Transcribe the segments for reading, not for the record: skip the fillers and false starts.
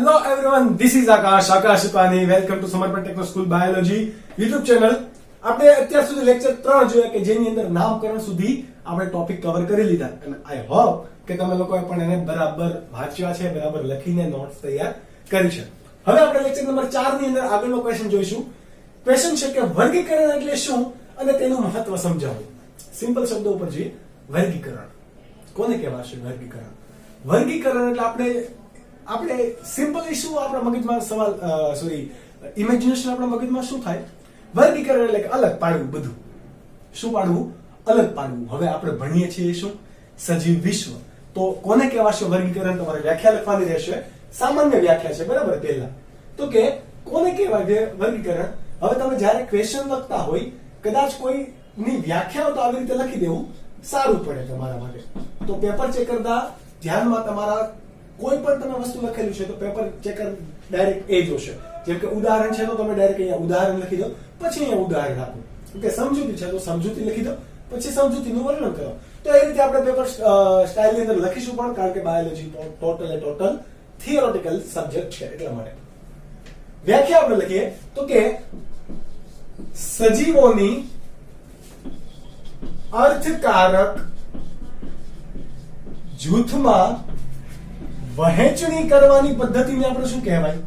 Hello everyone, this is Akash Upani. Welcome to Samarpan Techno School Biology YouTube channel. આપણે અત્યાર સુધી lecture 3 જોયા કે જેની અંદર નામકરણ સુધી આપણે ટોપિક કવર કરી લીધા અને આઈ હોપ કે તમે લોકોએ પણ એને બરાબર વાંચ્યા છે, બરાબર લખીને નોટ્સ તૈયાર કરી છે. હવે આપણે લેક્ચર નંબર 4 ની અંદર આગળનો ક્વેશ્ચન જોઈશું. ક્વેશ્ચન છે કે વર્ગીકરણ એટલે શું અને તેનું મહત્વ સમજાવો. સિમ્પલ શબ્દો ઉપર જોઈએ. વર્ગીકરણ કોને કહેવાશે? વર્ગીકરણ. વર્ગીકરણ એટલે આપણે સિમ્પલ ઇશ્યુ આપણા મગજમાં સવાલ ઇમેજિનેશન આપણા મગજમાં શું થાય? વર્ગીકરણ એટલે કે અલગ પાડવું. બધું શું પાડવું? અલગ પાડવું. હવે આપણે ભણીએ છીએ શું? સજીવ વિશ્વ. તો કોને કહેવાશે વર્ગીકરણ? તમારે વ્યાખ્યા લખવાની રહેશે. સામાન્ય વ્યાખ્યા છે બરાબર. પહેલા તો કે કોને કહેવાય વર્ગીકરણ? હવે તમે જ્યારે ક્વેશ્ચન લખતા હોય કદાચ કોઈની વ્યાખ્યા તો આવી રીતે લખી દેવું સારું પડે તમારા માટે. તો પેપર ચેકરના ધ્યાનમાં તમારા કોઈ પણ તમે વસ્તુ લખેલું છે તો પેપર ચેકર ડાયરેક્ટ એ જોશે. જેમ કે ઉદાહરણ છે તો તમે ડાયરેક્ટ અહીંયા ઉદાહરણ લખી દો, પછી અહીંયા ઉદાહરણ આપો. કે સમજૂતી છે તો સમજૂતી લખી દો, પછી સમજૂતીનું વર્ણન કરો. તો એ રીતે આપણે પેપર સ્ટાઇલની અંદર લખીશું પણ, કારણ કે બાયોલોજી ટોટલ થિયોરેટિકલ સબ્જેક્ટ છે એટલા માટે. વ્યાખ્યા આપણે લખીએ તો કે સજીવોની અર્થકારક જૂથમાં વહેંચણી કરવાની પદ્ધતિને આપણે શું કહેવાય?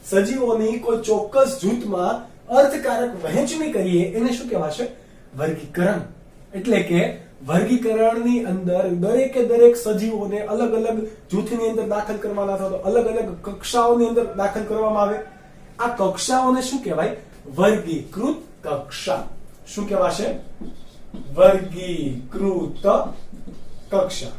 સજીવોની કોઈ ચોક્કસ જૂથમાં અર્થકારક વહેંચણી કરીએ એને શું કહેવાશે? વર્ગીકરણ. એટલે કે વર્ગીકરણની અંદર દરેકે દરેક સજીવોને અલગ અલગ જૂથની અંદર દાખલ કરવાના અથવા તો અલગ અલગ કક્ષાઓની અંદર દાખલ કરવામાં આવે. આ કક્ષાઓને શું કહેવાય? વર્ગીકૃત કક્ષા. શું કહેવાશે? વર્ગીકૃત કક્ષા.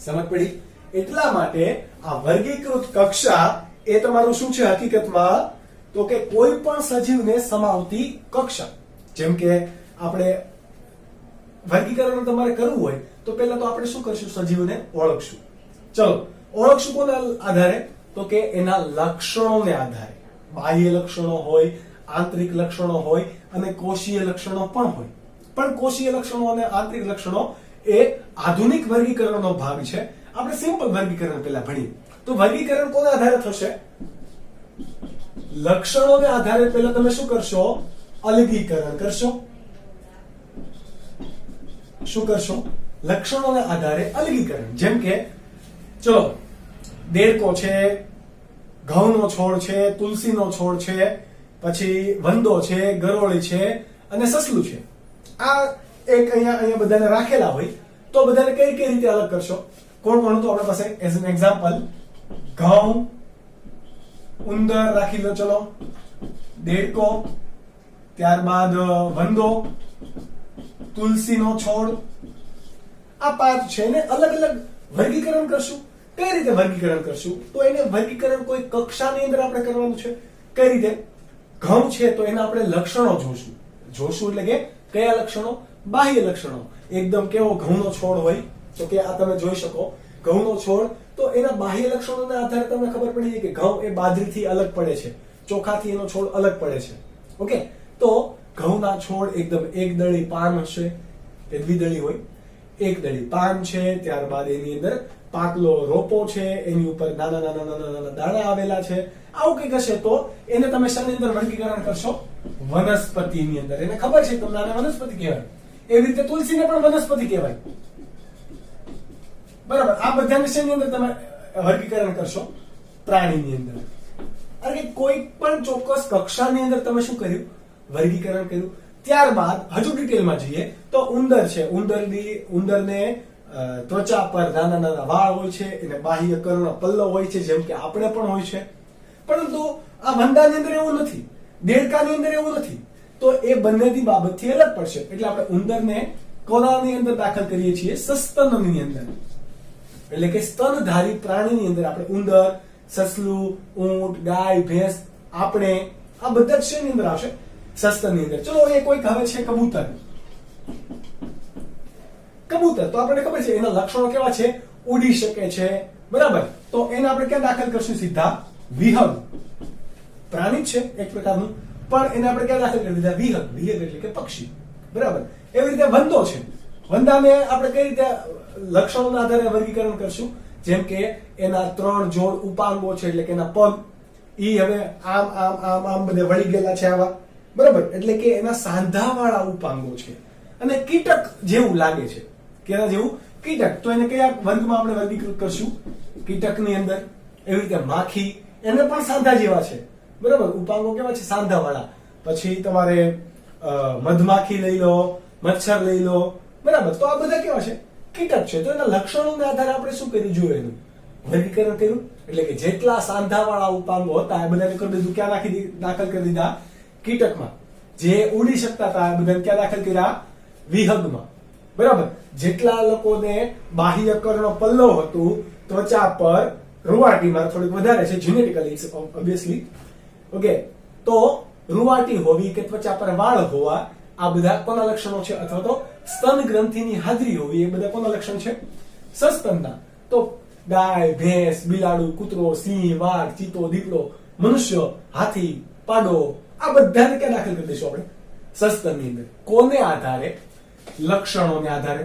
સમજ પડી? એટલા માટે આ વર્ગીકૃત કક્ષા એ તમારું શું છે હકીકતમાં? તો કે કોઈ પણ સજીવને સમાવતી કક્ષા. જેમ કે આપણે વર્ગીકરણ તમારે કરવું હોય તો પહેલા તો આપણે શું કરશું? સજીવને ઓળખશું. ચલો, ઓળખશું કોના આધારે? તો કે એના લક્ષણોને આધારે. બાહ્ય લક્ષણો હોય, આંતરિક લક્ષણો હોય અને કોષીય લક્ષણો પણ હોય. પણ કોષીય લક્ષણો અને આંતરિક લક્ષણો એ આધુનિક વર્ગીકરણનો ભાગ છે. આપણે સિમ્પલ વર્ગીકરણ પહેલા ભણીએ. તો વર્ગીકરણ કોના આધારે થશે? લક્ષણોને આધારે પહેલા તમે શું કરશો? અલગીકરણ કરશો. શું કરશો? લક્ષણોને આધારે અલગીકરણ. જેમ કે ચલો, દેડકો છે, ઘઉંનો છોડ છે, તુલસીનો છોડ છે, પછી વંદો છે, ગરોળી છે અને સસલું છે. આ એક અહીંયા બધાને રાખેલા હોય તો બધાને કઈ રીતે અલગ કરશો? કોણ કોણ? તો આપણા પાસે એઝ એન એક્ઝામ્પલ ઘઉં, ઉંદર રાખી લો, ચલો, દેડકો, ત્યારબાદ વંદો, તુલસીનો છોડ. આ પાંચ છે ને અલગ અલગ વર્ગીકરણ કરશું. કઈ રીતે વર્ગીકરણ કરશું? તો એને વર્ગીકરણ કોઈ કક્ષાની અંદર આપણે કરવાનું છે. કઈ રીતે? ઘઉં છે તો એના આપણે લક્ષણો જોશું. એટલે કે કયા લક્ષણો? બાહ્ય લક્ષણો. એકદમ કેવો ઘઉંનો છોડ હોય તો કે આ તમે જોઈ શકો ઘઉંનો છોડ, તો એના બાહ્ય લક્ષણોના આધારે તમને ખબર પડી જાય કે ઘઉં એ બાજરીથી અલગ પડે છે, ચોખાથી એનો છોડ અલગ પડે છે. ઓકે, તો ઘઉંના છોડ એકદમ એકદળી પાન હશે, એ દ્વિદળી હોય. એકદળી પાન છે, ત્યારબાદ એની અંદર પાકલો રોપો છે, એની ઉપર નાના નાના દાણા આવેલા છે. આવું કંઈક હશે તો એને તમે શાની અંદર વર્ગીકરણ કરશો? વનસ્પતિની અંદર. એને ખબર છે તમને આને વનસ્પતિ કહેવાય. એવી રીતે તુલસીને પણ વનસ્પતિ કહેવાય. બરાબર. આ બધાને શેની અંદર તમે વર્ગીકરણ કરશો? પ્રાણીની અંદર. અરે કોઈ પણ ચોક્કસ કક્ષાની અંદર તમે શું કર્યું? વર્ગીકરણ કર્યું. ત્યારબાદ હજુ ડિટેલમાં જઈએ તો ઉંદર છે. ઉંદરને ત્વચા પર નાના નાના વાળ હોય છે, એને બાહ્ય કર્ણ પલ્લવ હોય છે, જેમ કે આપણે પણ હોય છે. પરંતુ આ વંદાની અંદર એવું નથી, દેડકાની અંદર એવું નથી. તો એ બંનેની બાબતથી અલગ પડશે. એટલે આપણે ઉંદરને કોનાની અંદર દાખલ કરીએ છીએ? સસ્તનની અંદર. એટલે કે સ્તનધારી પ્રાણીની અંદર આપણે ઉંદર, સસલું, ઊંટ, ગાય, ભેંસ, આપણે આ બધા જ શેની અંદર આવશે? સસ્તનની અંદર. ચલો, એ કોઈક હવે છે કબૂતર. કબૂતર તો આપણને ખબર છે એના લક્ષણો કેવા છે? ઉડી શકે છે, બરાબર. તો એને આપણે ક્યાં દાખલ કરશું? સીધા વિહંગ. પ્રાણી છે એક પ્રકારનું, પણ એને આપણે ક્યાં દાખલ કરી દીધા? વિહંગ એટલે કે પક્ષી, બરાબર. એવી રીતે વંદો છે. વંદાને આપણે કઈ રીતે લક્ષણોના આધારે વર્ગીકરણ કરશું? જેમ કે એના 3 જોડ ઉપાંગો છે, એટલે કે એના પગ ઈ હવે આમ આમ આમ આમ બધે વળી ગયેલા છે આવા, બરાબર, એટલે કે એના સાંધાવાળા ઉપાંગો છે અને કીટક જેવું લાગે છે. કેના જેવું? કીટક. તો એને કયા વર્ગમાં આપણે વર્ગીકૃત કરશું? કીટકની અંદર. એવી રીતે માખી, એને પણ સાંધા જેવા છે, બરાબર, ઉપાંગો કેવા છે? સાંધાવાળા. પછી તમારે મધમાખી લઈ લો, મચ્છર લઈ લો, બરાબર, તો આ બધા કેવા છે? કીટક છે. તો એના લક્ષણોના આધારે આપણે શું કર્યું? જોયું, એનું વર્ગીકરણ કર્યું. એટલે કે જેટલા સાંધાવાળા ઉપાંગો હતા એ બધાને કરી દીધું ક્યાં દાખલ કરી દીધા? કીટકમાં. જે ઉડી શકતા હતા એ બધાને ક્યાં દાખલ કર્યા? વિહગમાં. બરાબર. જેટલા લોકોને બાહ્ય કર્ણ પલ્લવ હતું ત્વચા પર, રૂવાટીમાં થોડીક વધારે છે જીનેટિકલી ઓબ્વિયસલી, ઓકે, તો રૂવાટી હોવી કે ત્વચા પર વાળ હોવા, આ બધા કોના લક્ષણો છે? અથવા તો સ્તન ગ્રંથિની હાજરી હોવી, એ બધા કોના લક્ષણ છે? સસ્તનના. તો ગાય, ભેંસ, બિલાડું, કૂતરો, સિંહ, વાઘ, ચીતો, દીપડો, મનુષ્ય, હાથી, પાડો, આ બધાને ક્યાં દાખલ કરી દઈશું આપણે? સસ્તનની અંદર. કોને આધારે? લક્ષણોને આધારે.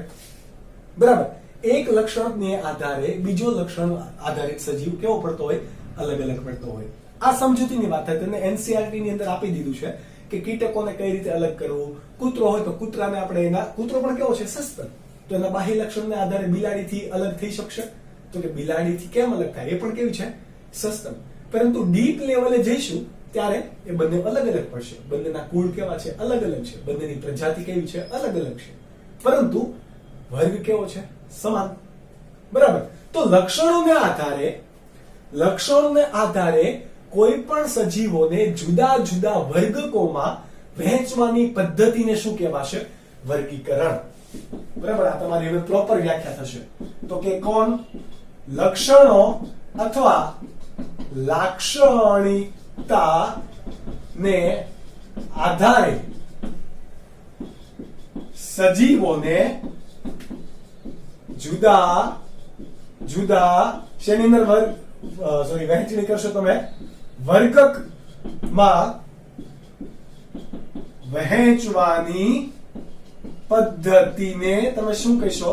બરાબર. એક લક્ષણને આધારે બીજો લક્ષણ આધારિત સજીવ કેવો પડતો હોય? અલગ અલગ પડતો હોય. આ સમજૂતીની વાત થાય. તેને એનસીઆરટી ની અંદર આપી દીધું છે કે કીટકોને કઈ રીતે અલગ કરવું. કૂતરો હોય તો કૂતરાને આપણે એના, કૂતરો પણ કેવો છે? સસ્તન. તો એના બાહ્ય લક્ષણને આધારે બિલાડીથી અલગ થઈ શકશે? તો કે બિલાડીથી કેમ અલગ થાય? એ પણ કેવી છે? સસ્તન. પરંતુ ડીપ લેવલે જઈશું ત્યારે એ બંને અલગ અલગ પડશે. બંનેના કુળ કેવા છે? અલગ અલગ છે. બંનેની પ્રજાતિ કેવી છે? અલગ અલગ છે. પરંતુ વર્ગ કેવો છે? સમાન. બરાબર. તો લક્ષણોને આધારે કોઈ પણ સજીવોને જુદા જુદા વર્ગકોમાં વહેંચવાની પદ્ધતિને શું કહેવાશે? વર્ગીકરણ. બરાબર. આ તમારી હવે પ્રોપર વ્યાખ્યા થશે. તો કે કોણ? લક્ષણો અથવા લાક્ષણિકતા ને આધારે સજીવોને જુદા જુદા શેની અંદર વહેંચણી કરશો તમે? વર્ગકમાં વહેંચવાની પદ્ધતિને તમે શું કહેશો?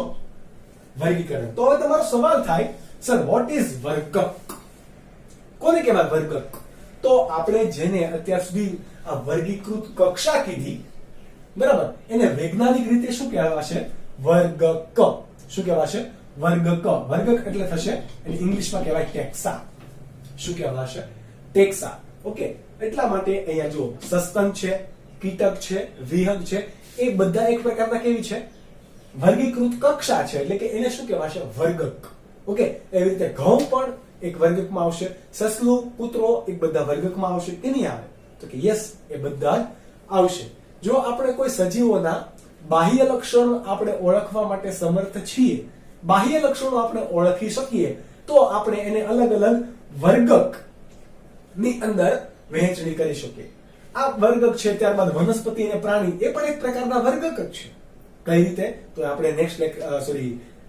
વર્ગીકરણ. તો હવે તમારો સવાલ થાય, સર વોટ ઇઝ વર્ગક? કોને કહેવાય વર્ગક? તો આપણે જેને અત્યાર સુધી આ વર્ગીકૃત કક્ષા કીધી, બરાબર, એને વૈજ્ઞાનિક રીતે શું કહેવાશે? વર્ગક. શું કહેવાશે? વર્ગક. વર્ગક એટલે થશે, એને ઇંગ્લિશમાં કહેવાય ટેક્સા. શું કહેવાશે? ટેક્સા. ઓકે. એટલા માટે અહીંયા જો સસ્તન છે, કીટક છે, વિહગ છે, એ બધા એક પ્રકારના કેવી છે? વર્ગીકૃત કક્ષા છે. એટલે કે એને શું કહેવાશે? વર્ગક. ઓકે. એવી રીતે ઘઉં પણ એક વર્ગકમાં આવશે, સસલું, કૂતરો એક બધા વર્ગકમાં આવશે કે નહીં આવે? તો કે યસ, એ બધા જ આવશે. જો આપણે કોઈ સજીવોના બાહ્ય લક્ષણો આપણે ઓળખવા માટે સમર્થ છીએ, બાહ્ય લક્ષણો આપણે ઓળખી શકીએ, તો આપણે એને અલગ અલગ વર્ગક ની અંદર વહેંચણી કરી શકીએ. આ વર્ગક છે. ત્યારબાદ વનસ્પતિ અને પ્રાણી, એ પણ એક પ્રકારના વર્ગક જ છે. કઈ રીતે? તો આપણે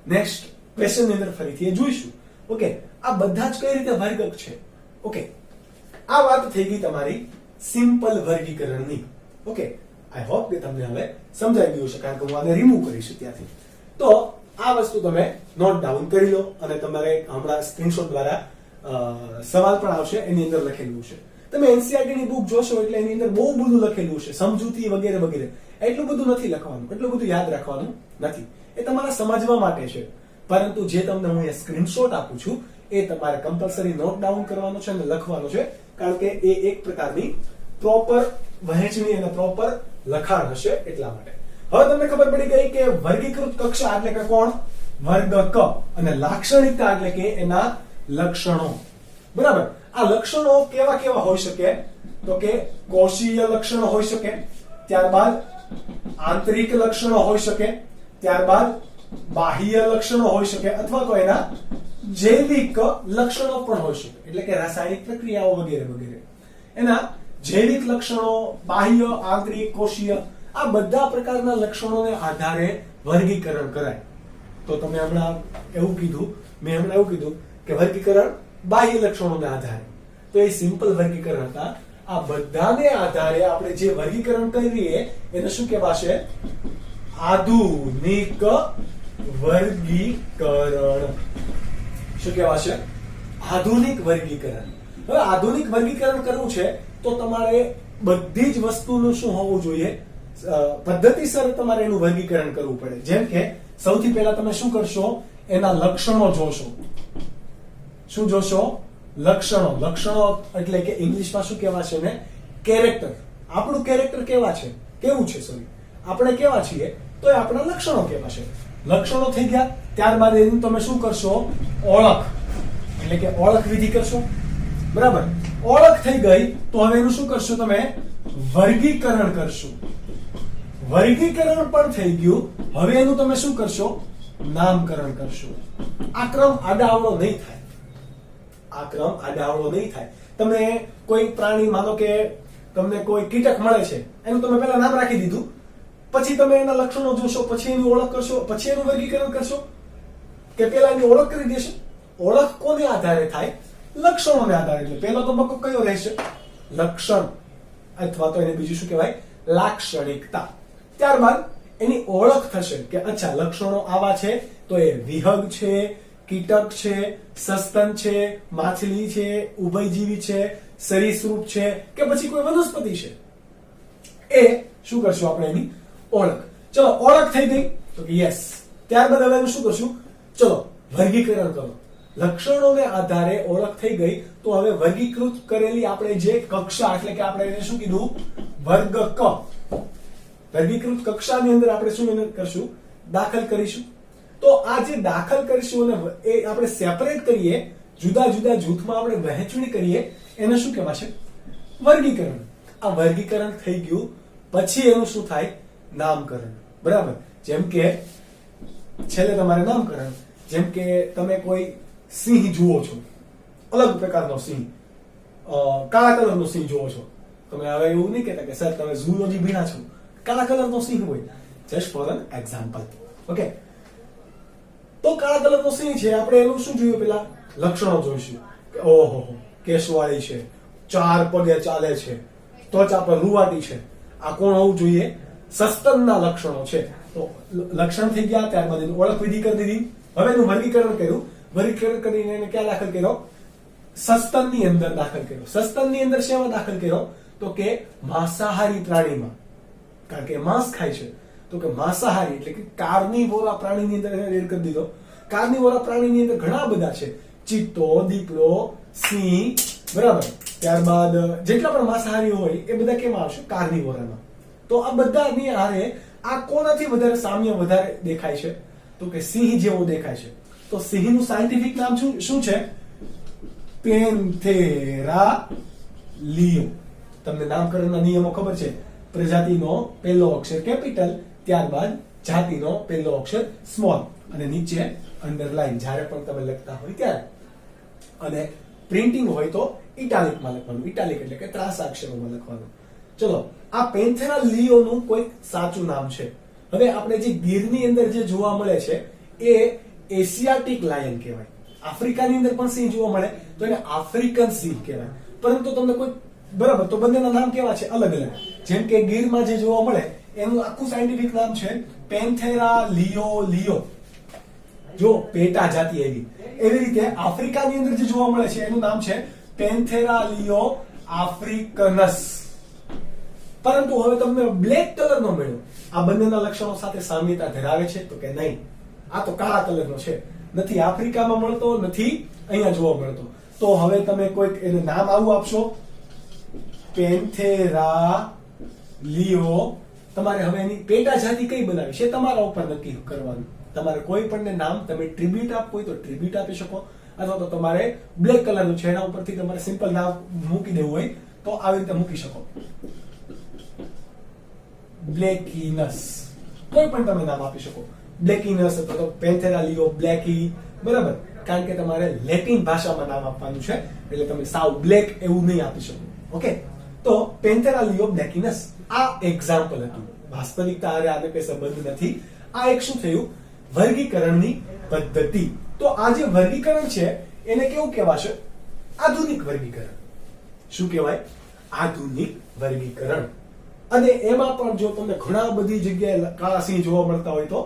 નેક્સ્ટ ક્વેશ્ચન ની અંદર ફરીથી એ જોઈશું. ઓકે. આ બધા જ કઈ રીતે વર્ગક છે? ઓકે. આ વાત થઈ ગઈ તમારી સિમ્પલ વર્ગીકરણની. ઓકે. આઈ હોપ કે તમને હવે સમજાઈ ગયું હશે, કારણ કે હું આને રિમૂવ કરીશ ત્યાંથી. તો આ વસ્તુ તમે નોટ ડાઉન કરી લો અને તમારે હમણાં સ્ક્રીનશોટ દ્વારા સવાલ પણ આવશે, એની અંદર લખેલું છે. તમે એનસીઆરટી ની બુક જોશો એટલે એની અંદર બહુ બધું લખેલું છે, સમજૂતી વગેરે વગેરે. એટલું બધું નથી લખવાનું, એટલું બધું યાદ રાખવાનું નથી. એ તમારે સમજવા માટે છે. પરંતુ જે તમને હું એ સ્ક્રીનશોટ આપું છું એ તમારે કમ્પલસરી નોટ ડાઉન કરવાનો છે અને લખવાનો છે, કારણ કે એ એક પ્રકારની પ્રોપર વહેંચણી અને પ્રોપર લખાણ હશે એટલા માટે. હવે તમને ખબર પડી ગઈ કે વર્ગીકૃત કક્ષા એટલે કે કોણ? વર્ગક. અને લાક્ષણિકતા એટલે કે એના લક્ષણો. બરાબર. આ લક્ષણો કેવા કેવા હોઈ શકે? તો કે કોષીય લક્ષણો હોઈ શકે, ત્યારબાદ આંતરિક લક્ષણો હોઈ શકે, ત્યારબાદ બાહ્ય લક્ષણો હોઈ શકે, અથવા તો એના જૈવિક લક્ષણો પણ હોઈ શકે, એટલે કે રાસાયણિક પ્રક્રિયાઓ વગેરે વગેરે. એના જૈવિક લક્ષણો, બાહ્ય, આંતરિક, કોષીય, આ બધા પ્રકારના લક્ષણોને આધારે વર્ગીકરણ કરાય. તો તમે હમણાં એવું કીધું, મેં હમણાં એવું કીધું કે વર્ગીકરણ બાહ્ય લક્ષણોને આધારે. તો એ સિમ્પલ વર્ગીકરણ હતા. આ બધાને આધારે આપણે જે વર્ગીકરણ કરીએ એને શું કહેવાશે? આધુનિક વર્ગીકરણ. શું કહેવાશે? આધુનિક વર્ગીકરણ. હવે આધુનિક વર્ગીકરણ કરવું છે તો તમારે બધી જ વસ્તુનું શું હોવું જોઈએ? પદ્ધતિસર તમારે એનું વર્ગીકરણ કરવું પડે. જેમ કે સૌથી પહેલા તમે શું કરશો? એના લક્ષણો જોશો. શું જોશો? લક્ષણો. લક્ષણો એટલે કે ઇંગ્લિશમાં શું કહેવાશે ને? કેરેક્ટર. આપણું કેરેક્ટર કેવું છે સોરી, આપણે કેવા છીએ તો એ આપણા લક્ષણો કહેવાશે. લક્ષણો થઈ ગયા, ત્યારબાદ એનું તમે શું કરશો? ઓળખ, એટલે કે ઓળખ વિધિ કરશો. બરાબર, ઓળખ થઈ ગઈ તો હવે એનું શું કરશો? તમે વર્ગીકરણ કરશો. વર્ગીકરણ પણ થઈ ગયું, હવે એનું તમે શું કરશો? નામકરણ કરશો. આ ક્રમ આડાઅવળો નહીં થાય. આ ક્રમ આડાઅવળો નહીં થાય. તમે કોઈ પ્રાણી, માનો કે તમને કોઈ કીટક મળે છે, એનું તમે પહેલા નામ રાખી દીધું, પછી તમે એના લક્ષણો જોશો, પછી એની ઓળખ કરશો, પછી એનું વર્ગીકરણ કરશો, કે પેલા એની ઓળખ કરી દેશો? ઓળખ કોને આધારે થાય? લક્ષણોને આધારે. એટલે પહેલો તબક્કો કયો રહેશે? લક્ષણ, અથવા તો એને બીજું શું કહેવાય? લાક્ષણિકતા. ત્યારબાદ એની ઓળખ થશે કે અચ્છા લક્ષણો આવા છે, તો એ વિહંગ છે, કીટક છે, સસ્તન છે, માછલી છે, ઉભયજીવી છે, સરીસૃપ છે, કે પછી કોઈ વનસ્પતિ છે. એ શું કરશું આપણે? એની ઓળખ. ચલો, ઓળખ થઈ ગઈ તો કે યસ. ત્યારબાદ હવે શું કરશું? ચલો વર્ગીકરણ કરો. લક્ષણોને આધારે ઓળખ થઈ ગઈ તો હવે વર્ગીકૃત કરેલી આપણે જે કક્ષા, એટલે કે આપણે એને શું કીધું? વર્ગ ક. વર્ગીકૃત કક્ષાની અંદર આપણે શું કરશું? દાખલ કરીશું. તો આ જે દાખલ કરીશું અને એ આપણે સેપરેટ કરીએ, જુદા જુદા જૂથમાં આપણે વહેંચણી કરીએ, એને શું કહેવાશે? વર્ગીકરણ. આ વર્ગીકરણ થઈ ગયું પછી એનું શું થાય? નામકરણ. બરાબર. જેમ કે છેલ્લે તમારે નામકરણ. જેમ કે તમે કોઈ સિંહ જુઓ છો, અલગ પ્રકારનો સિંહ, કાળા કલરનો સિંહ જુઓ છો. તમે હવે એવું નહીં કહેતા કે સર તમે ઝૂલોજી ભણ્યા છો, કાળા કલરનો સિંહ હોય. Just four an example. Okay, તો કાળા કલરનો સિંહ છે, આપણે એનું શું જોયું? પેલા લક્ષણો જોઈશું. ઓહો, કેશવાળી છે, 4 પગે ચાલે છે, ત્વચા પર રૂવાટી છે. આ કોણ હોવું જોઈએ? સસ્તનના લક્ષણો છે. તો લક્ષણ થઈ ગયા, ત્યારબાદ એની ઓળખ વિધિ કરી દીધી. હવે એનું વર્ગીકરણ કર્યું. વર્ગીકરણ કરીને એને ક્યાં દાખલ કર્યો? સસ્તનની અંદર દાખલ કર્યો. સસ્તનની અંદર શેમાં દાખલ કર્યો? તો કે માંસાહારી પ્રાણીમાં. કારણ કે માંસ ખાય છે, તો કે માંસાહારી એટલે કે કાર્નિવોરા પ્રાણીની અંદર એડ કરી દીધો. કાર્નિવોરા પ્રાણીની અંદર ઘણા બધા છે. ચિત્તો, દીપડો, સિંહ, બરાબર. ત્યારબાદ જેટલા પણ માંસાહારી હોય એ બધા કેમાં આવશે? કાર્નિવોરામાં. તો આ બધાની હારે આ કોનાથી વધારે સામ્ય વધારે દેખાય છે? તો કે સિંહ જેવો દેખાય છે. તો સિંહનું સાયન્ટિફિક નામ શું છે? પેન્થેરા લિયો. તમને નામકરણના નિયમો ખબર છે? પ્રજાતિનો પહેલો અક્ષર કેપિટલ, ત્યારબાદ જાતિનો પહેલો અક્ષર સ્મોલ, અને નીચે અંડરલાઈન જ્યારે પણ તમે લખતા હોય ત્યારે. અને પ્રિન્ટિંગ હોય તો ઇટાલિકમાં લખવાનું. ઇટાલિક એટલે કે ત્રાંસા અક્ષરોમાં લખવાનું. ચલો, આ પેન્થેરા લિયોનું કોઈ સાચું નામ છે. હવે આપણે જે ગીરની અંદર જે જોવા મળે છે એ એશિયાટિક લાયન કહેવાય. આફ્રિકાની અંદર પણ સિંહ જોવા મળે તો એને આફ્રિકન સિંહ કહેવાય. પરંતુ તમને કોઈ, બરાબર, તો બંનેના નામ કેવા છે? અલગ અલગ. જેમ કે ગીરમાં જે જોવા મળે એનું આખું સાયન્ટિફિક નામ છે પેન્થેરા લિયો. જો પેટા જાતિ એવી રીતે આફ્રિકાની અંદર જે જોવા મળે છે એનું નામ છે પેન્થેરા લિયો આફ્રિકનસ. પરંતુ હવે તમને બ્લેક કલરનો મળ્યો, આ બંનેના લક્ષણો સાથે સામ્યતા ધરાવે છે? તો કે નહીં, આ તો કાળા કલરનો છે. નથી આફ્રિકામાં મળતો, નથી અહીંયા જોવા મળતો. તો હવે તમે કોઈક એને નામ આવું આપશો, પેન્થેરા લિયો. તમારે હવે એની પેટા જાતિ કઈ બનાવી છે તમારા ઉપર નક્કી કરવાનું. તમારે કોઈ પણ નામ તમે ટ્રિબ્યુટ આપવું હોય તો ટ્રિબ્યુટ આપી શકો, અથવા તો તમારે બ્લેક કલરનું છે એના ઉપરથી તમારે સિમ્પલ નામ મૂકી દેવું હોય તો આવી રીતે મૂકી શકો. બ્લેકીનસ, કોઈ પણ તમે નામ આપી શકો. બ્લેકીનસ અથવા તો પેન્થેરા લિયો બ્લેકી, બરાબર. કારણ કે તમારે લેટિન ભાષામાં નામ આપવાનું છે, એટલે તમે સાવ બ્લેક એવું નહીં આપી શકો. ઓકે, તો પેન્થેરા લિયો બ્લેકીનસ આ એક્ઝામ્પલ હતું. વાસ્તવિકતા હારે આને કઈ સંબંધ નથી. આ એક શું થયું? વર્ગીકરણની પદ્ધતિ. તો આ જે વર્ગીકરણ છે એને કેવું કહેવાશે? આધુનિક વર્ગીકરણ. શું કહેવાય? આધુનિક વર્ગીકરણ. અને એમાં પણ જો તમને ઘણા બધી જગ્યાએ કાળા સિંહ જોવા મળતા હોય તો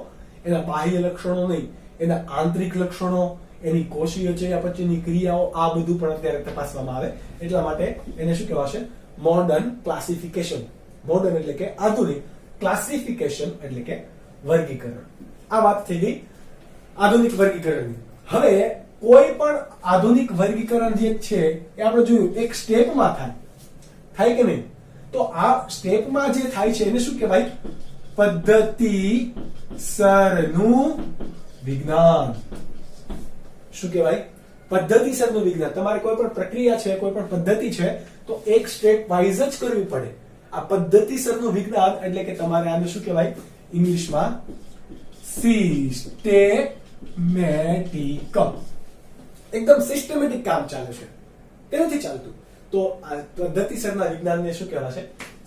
એના બાહ્ય લક્ષણો નહીં, એના આંતરિક લક્ષણો, એની કોષીય ચયાપચયની ક્રિયાઓ, આ બધું પણ અત્યારે તપાસવામાં આવે. એટલા માટે એને શું કહેવાશે? Modern classification. મોડર્ન એટલે કે આધુનિક, ક્લાસિફિકેશન એટલે કે વર્ગીકરણ. આ વાત થઈ ગઈ આધુનિક વર્ગીકરણની. હવે કોઈ પણ આધુનિક વર્ગીકરણ જે છે એ આપણે જોયું એક સ્ટેપમાં થાય કે નહીં? તો આ સ્ટેપમાં જે થાય છે એને શું કહેવાય? પદ્ધતિસરનું વિજ્ઞાન. શું કહેવાય? પદ્ધતિસરનું વિજ્ઞાન. તમારે કોઈ પણ પ્રક્રિયા છે, કોઈ પણ પદ્ધતિ છે, તો એક સ્ટેપ વાઇઝ જ કરવી પડે. આ પદ્ધતિસરનું વિજ્ઞાન એટલે કે તમારે આને શું કહેવાય? ઇંગ્લિશમાં સિસ્ટેમેટિક. એકદમ સિસ્ટમેટિક કામ ચાલે છે, તે નથી ચાલતું. તો આ પદ્ધતિસરના વિજ્ઞાનને શું કહેવાશે?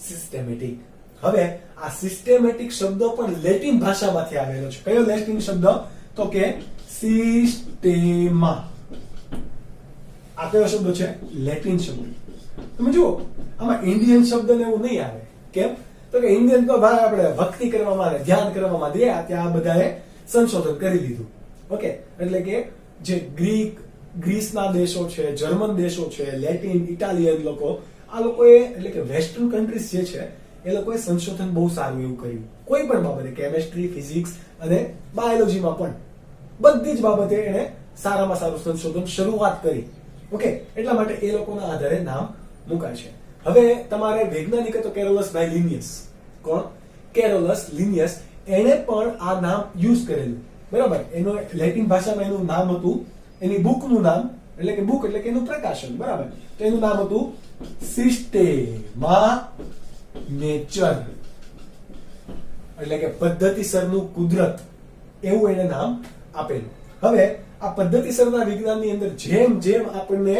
સિસ્ટેમેટિક. હવે આ સિસ્ટેમેટિક શબ્દ પણ લેટિન ભાષામાંથી આવેલો છે. કયો લેટિન શબ્દ? તો કે સિસ્ટેમા. આ કયો શબ્દ છે? લેટિન શબ્દ. તમે જુઓ આમાં ઇન્ડિયન શબ્દ ને એવું નહીં આવે. કેમ? તો કે ઇન્ડિયન તો ભાઈ આપણે ભક્તિ કરવામાં, ધ્યાન કરવામાં દે, ત્યાં બધાએ સંશોધન કરી લીધું. ઓકે, એટલે કે જે ગ્રીસના દેશો છે, જર્મન દેશો છે, લેટિન, ઇટાલિયન લોકો, આ લોકોએ એટલે કે વેસ્ટર્ન કન્ટ્રીઝ જે છે એ લોકોએ સંશોધન બહુ સારું એવું કર્યું. કોઈ પણ બાબતે, કેમેસ્ટ્રી, ફિઝિક્સ અને બાયોલોજીમાં પણ બધી જ બાબતે એને સારામાં સારું સંશોધન શરૂઆત કરી. ઓકે, એટલા માટે એ લોકોના આધારે નામ મુકાય છે. હવે તમારે વૈજ્ઞાનિક તો કેરોલસ ભાઈ લિનિયસ. કોણ? Carolus Linnaeus. એને પણ આ નામ યુઝ કરેલું. બરાબર? એનો લેટિન ભાષામાં એનું નામ હતું, એની બુકનું નામ, એટલે કે બુક એટલે કે એનું પ્રકાશન. બરાબર? તો એનું નામ હતું સિસ્ટેમા નેચર, એટલે કે પદ્ધતિસરનું કુદરત, એવું એને નામ આપેલું. હવે આ પદ્ધતિસરના વિજ્ઞાનની અંદર જેમ જેમ આપણને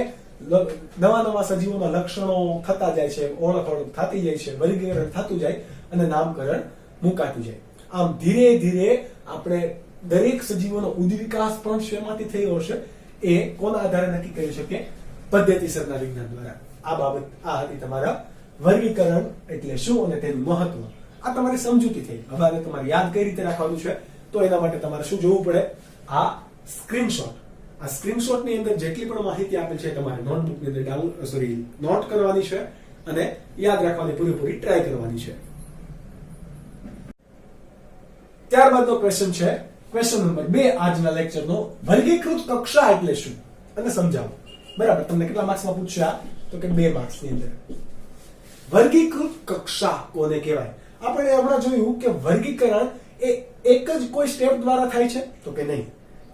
નવા નવા સજીવોના લક્ષણો થતા જાય છે, ઓળખ થતી જાય છે, વર્ગીકરણ થતું જાય અને નામકરણ મુકાતું જાય. આમ ધીરે ધીરે આપણે દરેક સજીવોનો ઉદ્વિકાસ પણ શેમાંથી થયો હશે એ કોના આધારે નક્કી કરી શકીએ? પદ્ધતિસરના વિજ્ઞાન દ્વારા. આ બાબત આ હતી તમારા વર્ગીકરણ એટલે શું અને તેનું મહત્વ. આ તમારી સમજૂતી થઈ. હવે આને તમારે યાદ કઈ રીતે રાખવાનું છે? તો એના માટે તમારે શું જોવું પડે? આ સ્ક્રીનશોટ. આ સ્ક્રીનશોટ ની અંદર જેટલી પણ માહિતી આપેલ છે તમારે નોટબુક ની અંદર નોટ કરવાની છે અને યાદ રાખવાની પૂરેપૂરી ટ્રાય કરવાની છે. ત્યારબાદનો ક્વેશ્ચન છે ક્વેશ્ચન નંબર 2 આજના લેક્ચરનો. વર્ગીકૃત કક્ષા એટલે શું? અને સમજાવો. બરાબર? તમને કેટલા માર્ક્સમાં પૂછ્યા? તો કે 2 માર્ક્સની અંદર. વર્ગીકૃત કક્ષા કોને કહેવાય? આપણે હમણાં જોયું કે વર્ગીકરણ એ એક જ કોઈ સ્ટેપ દ્વારા થાય છે? તો કે નહીં,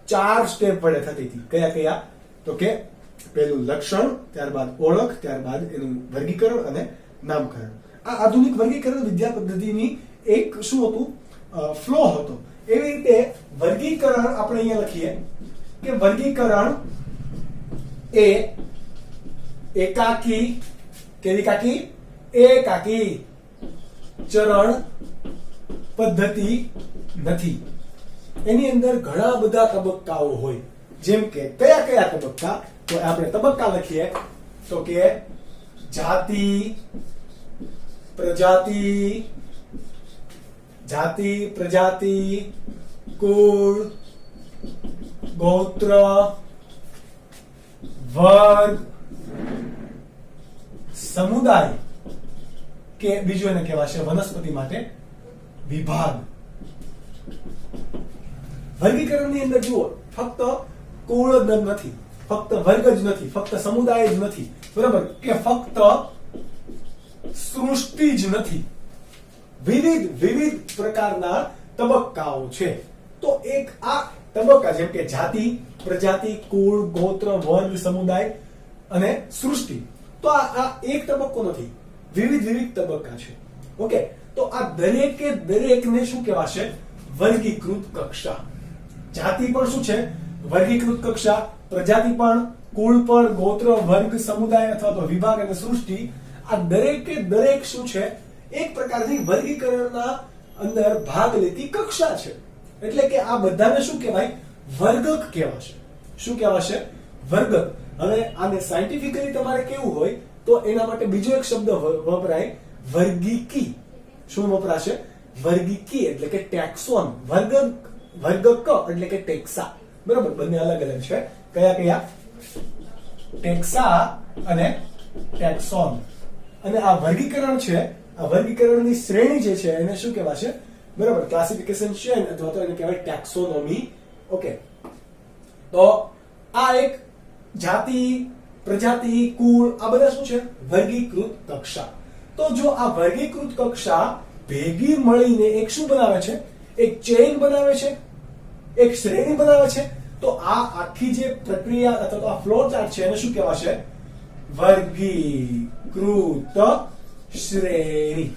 4 સ્ટેપ વડે થતી હતી. કયા કયા? તો કે પહેલું લક્ષણ, ત્યારબાદ ઓળખ, ત્યારબાદ એનું વર્ગીકરણ અને નામકરણ. આ આધુનિક વર્ગીકરણ વિદ્યા પદ્ધતિની એક શું હતું? ફ્લો હતો. એવી રીતે વર્ગીકરણ આપણે અહીંયા લખીએ કે વર્ગીકરણ એ એકાકી, કેવી કાકી? એકાકી ચરણ પદ્ધતિ નથી. એની અંદર ઘણા બધા તબક્કાઓ હોય. જેમ કે કયા કયા તબક્કા? તો આપણે તબક્કા લખીએ તો કે જાતિ, પ્રજાતિ, કુળ, ગોત્ર, વર્ગ, સમુદાય, કે બીજું એને કહેવાશે વનસ્પતિ માટે વિભાગ. વર્ગીકરણની અંદર જુઓ, ફક્ત કુળ જ નથી, ફક્ત વર્ગ જ નથી, ફક્ત સમુદાય જ નથી, બરાબર? કે ફક્ત સૃષ્ટિ જ નથી. વિવિધ પ્રકારના તબક્કાઓ છે. તો એક આ તબક્કા જેમ કે જાતિ, પ્રજાતિ, કુળ, ગોત્ર, વર્ગ, સમુદાય અને સૃષ્ટિ, તો આ એક તબક્કો નથી, વિવિધ તબક્કા છે. ઓકે, તો આ દરેકને શું કહેવાશે? વર્ગીકૃત કક્ષા. જાતિ પણ શું છે? વર્ગીકૃત કક્ષા. પ્રજાતિ પણ, કુળ પણ, ગોત્ર, વર્ગ, સમુદાય અથવા તો વિભાગ અને સૃષ્ટિ, આ દરેક શું છે? એક પ્રકારની વર્ગીકરણના અંદર ભાગ લેતી કક્ષા છે. એટલે કે આ બધાને શું કહેવાય? વર્ગક કહેવાશે. શું કહેવાશે? વર્ગક. હવે આને સાયન્ટિફિકલી તમારે કેવું હોય તો એના માટે બીજો એક શબ્દ વપરાય, વર્ગીકી. શું વપરાશે? વર્ગીકી એટલે કે ટેક્સોન. વર્ગક એટલે કે ટેક્સા. બરાબર, બંને અલગ અલગ છે. કયા કયા? ટેક્સા અને ટેક્સોન. અને આ વર્ગીકરણ છે, આ વર્ગીકરણની શ્રેણી જે છે એને શું કહેવાશે? બરાબર, ક્લાસિફિકેશન ચેન અથવા તો એને કહેવાય ટેક્સોનોમી. ઓકે, તો આ એક જાતિ, પ્રજાતિ, કુળ, આ બધા શું છે? વર્ગીકૃત કક્ષા. તો જો આ વર્ગીકૃત કક્ષા ભેગી મળીને એક શું બનાવે છે? એક ચેઇન બનાવે છે, એક શ્રેણી બનાવે છે. તો આ આખી જે પ્રક્રિયા અથવા તો આ ફ્લો ચાર્ટ છે એને શું કહેવાશે? વર્ગીકૃત શ્રેણી.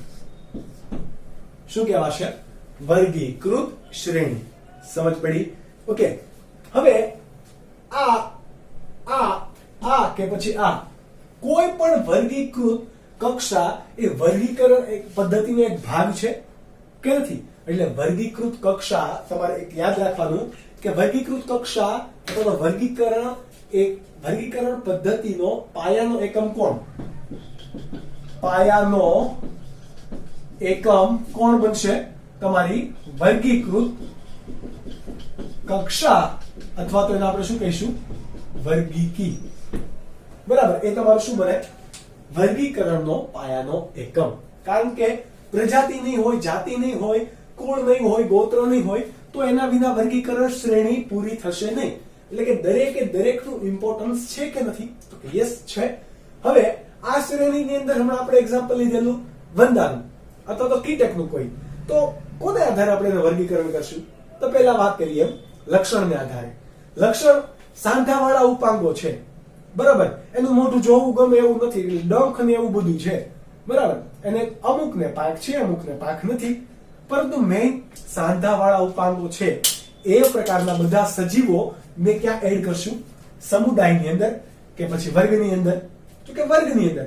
શું કહેવાશે? વર્ગીકૃત શ્રેણી. સમજ પડી? ઓકે, હવે આ કે પછી આ કોઈ પણ વર્ગીકૃત કક્ષા એ વર્ગીકરણ એક પદ્ધતિનો એક ભાગ છે કે નથી? એટલે વર્ગીકૃત કક્ષા તમારે એક યાદ રાખવાનું કે વર્ગીકૃત કક્ષા અથવા વર્ગીકરણ પદ્ધતિનો પાયાનો એકમ કોણ? પાયાનો એકમ કોણ બનશે? તમારી વર્ગીકૃત કક્ષા અથવા તો એને આપણે શું કહીશું? વર્ગીકી. બરાબર, એ તમારું શું બને? વર્ગીકરણનો પાયાનો એકમ. કારણ કે પ્રજાતિ નહીં હોય, જાતિ નહીં હોય, કુળ નહીં હોય, ગોત્ર નહીં હોય, તો એના વિના વર્ગીકરણ શ્રેણી પૂરી થશે નહીં. એટલે કે દરેકે દરેકનું ઇમ્પોર્ટન્સ છે કે નથી? તો કે યસ છે. હવે આ શ્રેણીની અંદર હમણાં આપણે એક્ઝામ્પલ લીધેલું વંદાનું અથવા તો કીટકનું કોઈ, તો કોને આધારે આપણે એનું વર્ગીકરણ કરશું? તો પહેલા વાત કરીએ લક્ષણને આધારે. લક્ષણ સાંધાવાળા ઉપાંગો છે, બરાબર, એનું મોઢું જોવું ગમે એવું નથી, ડંખ ને એવું બધું છે, બરાબર, એને અમુકને પાંખ છે, અમુકને પાંખ નથી, પરંતુ મેઇન સાંધાવાળા ઉપાંગો છે. એ પ્રકારના બધા સજીવો ને ક્યાં એડ કરશું? સમુદાયની અંદર કે પછી વર્ગની અંદર? તો કે વર્ગની અંદર.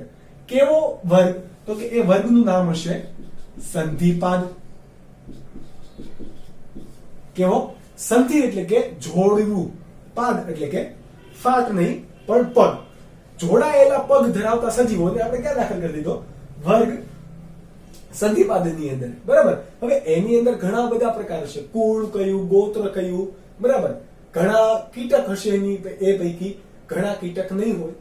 કેવો વર્ગ? તો કે એ વર્ગનું નામ હશે સંધિપાદ. કેવો? સંધિ એટલે કે જોડવું, પાદ એટલે કે ફાટ નહીં પણ પગ. જોડાયેલા પગ ધરાવતા સજીવોને આપણે ક્યાં દાખલ કરી દીધો? વર્ગ સંધિપાદની અંદર. બરાબર, હવે એની અંદર ઘણા બધા પ્રકાર છે. કુળ કયું, ગોત્ર કયું, બરાબર, ઘણા કીટક હશે એની એ પૈકી, ઘણા કીટક નહીં હોય.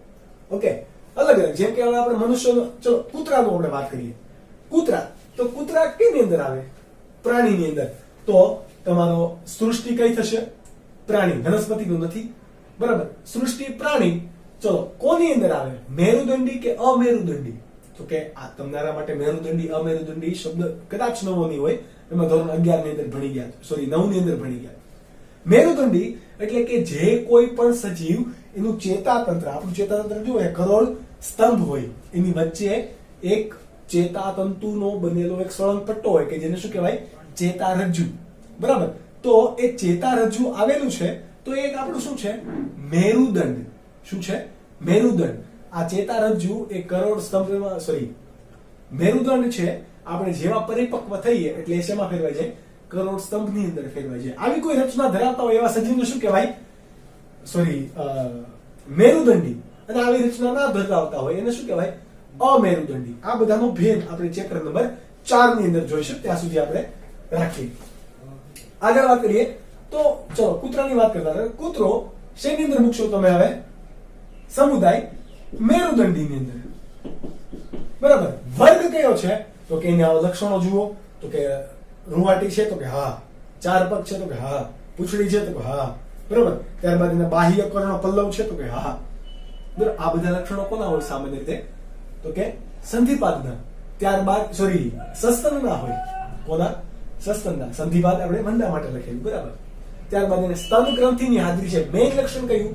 ઓકે, અલગ અલગ. જેમ કે આપણે મનુષ્યનો, ચલો કૂતરાનો આપણે વાત કરીએ. કૂતરા, તો કૂતરા કેની અંદર આવે? પ્રાણીની અંદર. તો તમારો સૃષ્ટિ કઈ થશે? પ્રાણી, વનસ્પતિનું નથી, બરાબર. સૃષ્ટિ પ્રાણી, ચલો કોની અંદર આવે? મેરુદંડી કે અમેરુદંડી? તો કે આ તમારા માટે મેરુદંડી અમેરુદંડી શબ્દ કદાચ નવો નહીં હોય, એમાં ધોરણ 11 ની અંદર ભણી ગયા, સોરી 9 ની અંદર ભણી ગયા. મેરુદંડી એટલે કે જે કોઈ પણ સજીવ એનું ચેતાતંત્ર, આપણું ચેતાતંત્ર જો કરોડ સ્તંભ હોય, એની વચ્ચે એક ચેતાતંતુનો બનેલો એક સળંગ પટ્ટો હોય કે જેને શું કહેવાય? ચેતારજ્જુ. બરાબર, તો એ ચેતારજ્જુ આવેલું છે, તો એક આપણું શું છે? મેરુદંડ. શું છે? મેરુદંડ. આ ચેતારજ્જુ એ કરોડ સ્તંભમાં, સોરી, મેરુદંડ છે. આપણે જેવા પરિપક્વ થઈએ એટલે એ શેમાં ફેરવાય જાય? કરોડ સ્તંભની અંદર ફેરવાય જાય. આવી કોઈ રચના ધરાવતા હોય એવા સજીવને શું કહેવાય? સોરી, મેરુદંડી. અને આવી રચના ના ધરાવતા હોય એને શું કહેવાય? અમેરુદંડી. આ બધાનો ભેદ આપણે ચેપ્ટર નંબર 4 ની અંદર જોઈશું. ત્યાં સુધી આપણે રાખીએ. આગળ વાત કરીએ તો ચલો કૂતરાની વાત કરતા હતા. કૂતરો શેની અંદર મૂકશો તમે હવે? સમુદાય મેરુદંડીની અંદર. બરાબર, વર્ગ કયો છે? તો કે એના લક્ષણો જુઓ. તો કે રૂવાટી છે? તો કે હા. 4 પગ છે? તો કે હા. પૂંછડી છે? તો કે હા. બરાબર, ત્યારબાદ એના બાહ્ય કર્ણ પલ્લવ છે? તો કે હા. બરાબર, આ બધા લક્ષણો કોના હોય સામાન્ય રીતે? તો કે સંધિપાદના. ત્યારબાદ સોરી, સસ્તનના હોય. કોના? સસ્તનના. સંધિપાદ આપણે વંદા માટે લખેલું, બરાબર. ત્યારબાદ એને સ્તન ગ્રંથિની હાજરી છે. મેઇન લક્ષણ કયું?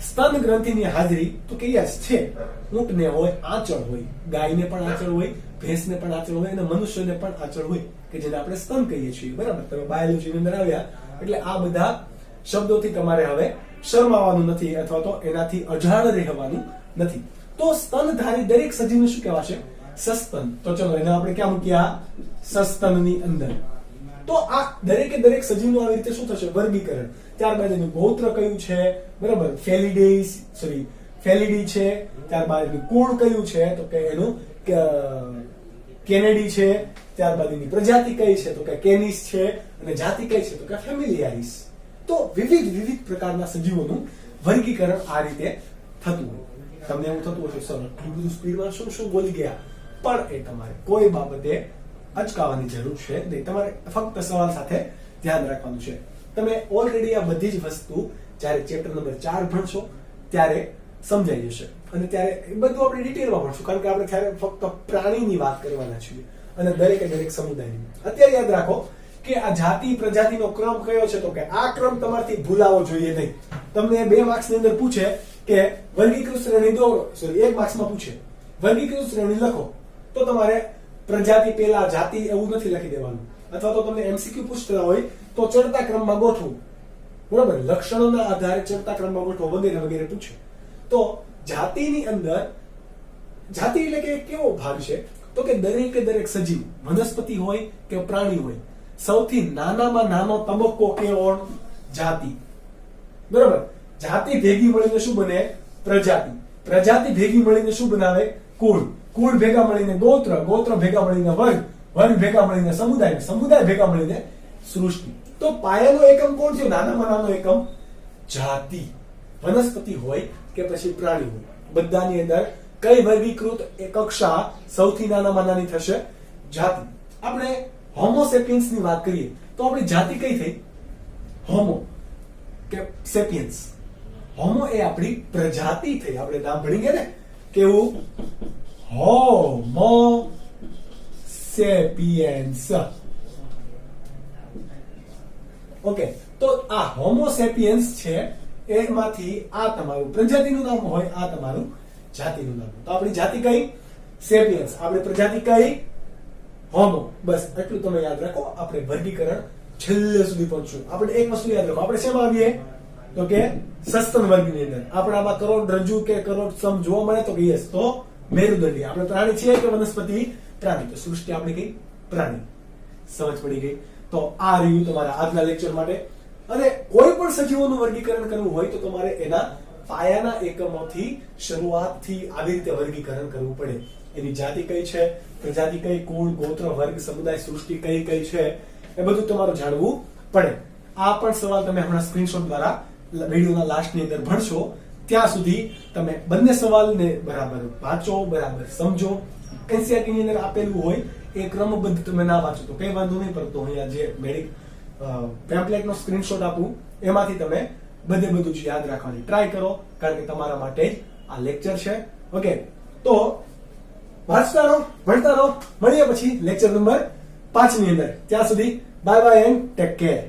સ્તન ગ્રંથિની હાજરી. તો કે યસ છે. ઊંટને હોય આંચળ હોય, ગાયને પણ આંચળ હોય, ભેંસને પણ આંચળ હોય અને મનુષ્યને પણ આંચળ હોય કે જેને આપણે સ્તન કહીએ છીએ. બરાબર, તમે બાયોલોજીની અંદર આવ્યા એટલે આ બધા શબ્દોથી તમારે હવે શરમાવાનું નથી અથવા તો એનાથી અજાણ રહેવાનું નથી. તો સ્તનધારી દરેક સજીવને શું કહેવાશે? સસ્તન. તો ચલો એને આપણે ક્યાં મૂક્યા? સસ્તનની અંદર. તો આ દરેકે દરેક સજીવનું આવી રીતે શું થશે? વર્ગીકરણ. ત્યારબાદ એનું ગોત્ર કયું છે? બરાબર, ફેલિડી છે. ત્યારબાદ એનું કુળ કયું છે? તો કે એનું કેનેડી છે. ત્યારબાદ એની પ્રજાતિ કઈ છે? તો કે કેનિસ છે. અને જાતિ કઈ છે? તો કે ફેમિલિયારિસ. તો વિવિધ પ્રકારના સજીવોનું વર્ગીકરણ આ રીતે થતું હોય. તમને એવું થતું હશે સર આટલું બધું સ્પીડમાં શું બોલી ગયા, પણ એ તમારે કોઈ બાબતે અચકાવાની જરૂર છે નહીં. તમારે ફક્ત સવાલ સાથે ધ્યાન રાખવાનું છે. તમે ઓલરેડી આ બધી જ વસ્તુ જ્યારે ચેપ્ટર નંબર 4 ભણશો ત્યારે સમજાઈ જશે, અને ત્યારે એ બધું આપણે ડિટેલમાં ભણશું, કારણ કે આપણે ત્યારે ફક્ત પ્રાણીની વાત કરવાના છીએ અને દરેક સમુદાયની. અત્યારે યાદ રાખો કે આ જાતિ પ્રજાતિનો ક્રમ કયો છે, તો કે આ ક્રમ તમારથી ભૂલાવો જોઈએ નહીં. તમને 2 માર્ક્સની અંદર પૂછે કે વર્ગીકૃત શ્રેણી દોરો, સોરી 1 માર્ક્સમાં પૂછે વર્ગીકૃત શ્રેણી લખો, તો તમારે પ્રજાતિ પહેલા જાતિ એવું નથી લખી દેવાનું. અથવા તો તમને એમસીક્યુ પૂછતા હોય તો ચડતા ક્રમમાં ગોઠવું, બરાબર, લક્ષણોના આધારે ચડતા ક્રમમાં ગોઠવો વગેરે પૂછે. તો જાતિની અંદર જાતિ એટલે કે કેવો ભાગ છે, તો કે દરેક સજીવ, વનસ્પતિ હોય કે પ્રાણી હોય, સૌથી નાનામાં નાનો તબક્કો કેવો? જાતિ. બરાબર. જાતિ ભેગી મળીને શું બને? પ્રજાતિ. પ્રજાતિ ભેગી મળીને શું બનાવે? કુળ. કુળ ભેગા મળીને ગોત્ર. ગોત્ર ભેગા મળીને વર્ગ. વર્ગ ભેગા મળીને સમુદાય. સમુદાય ભેગા મળીને સૃષ્ટિ. તો પાયાનો એકમ કોણ છે? નાનામાં નાનો એકમ જાતિ. વનસ્પતિ હોય કે પછી પ્રાણી હોય, બધાની અંદર કઈ વર્ગીકૃત કક્ષા સૌથી નાનામાં નાની થશે? જાતિ. આપણે હોમો સેપિયન્સ ની વાત કરીએ તો આપણી જાતિ કઈ થઈ? હોમો કે સેપિયન્સ. હોમો એ આપણી પ્રજાતિ થઈ. આપણે નામ ભણી ગયા ને, કેવું? હોમો સેપિયન્સ. ઓકે, તો આ હોમો સેપિયન્સ છે, એમાંથી આ તમારું પ્રજાતિનું નામ હોય, આ તમારું જાતિનું નામ. તો આપણી જાતિ કઈ? સેપિયન્સ. આપણી પ્રજાતિ કઈ? હોમો. બસ એટલું તમે યાદ રાખો. આપણે વર્ગીકરણ છેલ્લે સુધી પહોંચશું. આપણે એક વસ્તુ યાદ રાખો, આપણે શેમાં આવીએ? તો કે સસ્તન વર્ગની અંદર. આપણામાં કરોડરજ્જુ કે કરોડસમ જોવા મળે તો કે યસ, તો મેરુદંડી. આપણે પ્રાણી છીએ કે વનસ્પતિ? પ્રાણી. તો સૃષ્ટિ આપણી કઈ? પ્રાણી. સમજ પડી ગઈ? તો આ રહ્યું તમારા આજના લેક્ચર માટે. અને કોઈ પણ સજીવોનું વર્ગીકરણ કરવું હોય તો તમારે એના પાયાના એકમોથી શરૂઆતથી આવી રીતે વર્ગીકરણ કરવું પડે. એની જાતિ કઈ છે, પ્રજાતિ કઈ, કુળ, ગોત્ર, વર્ગ, સમુદાય, સૃષ્ટિ કઈ છે, એ બધું તમારે જાણવું પડે. આ પણ સવાલ તમે હમણાં સ્ક્રીનશોટ દ્વારા વિડીયોના લાસ્ટની અંદર ભણશો. ત્યાં સુધી તમે બંને સવાલને બરાબર વાંચો, બરાબર સમજો. એનસીઈઆરટી ની અંદર આપેલું હોય એ ક્રમબદ્ધ તમે ના વાંચો તો કઈ વાંધો નહીં, પરંતુ અહીંયા જે મેડિક પેમ્પલેટનો સ્ક્રીનશોટ આપું એમાંથી તમે બધું જ યાદ રાખવાની ટ્રાય કરો, કારણ કે તમારા માટે જ આ લેક્ચર છે. ઓકે, તો વાંચતા રહો, ભણતા રહો. મળીએ પછી લેક્ચર નંબર 5 ની અંદર. ત્યાં સુધી bye bye and take care.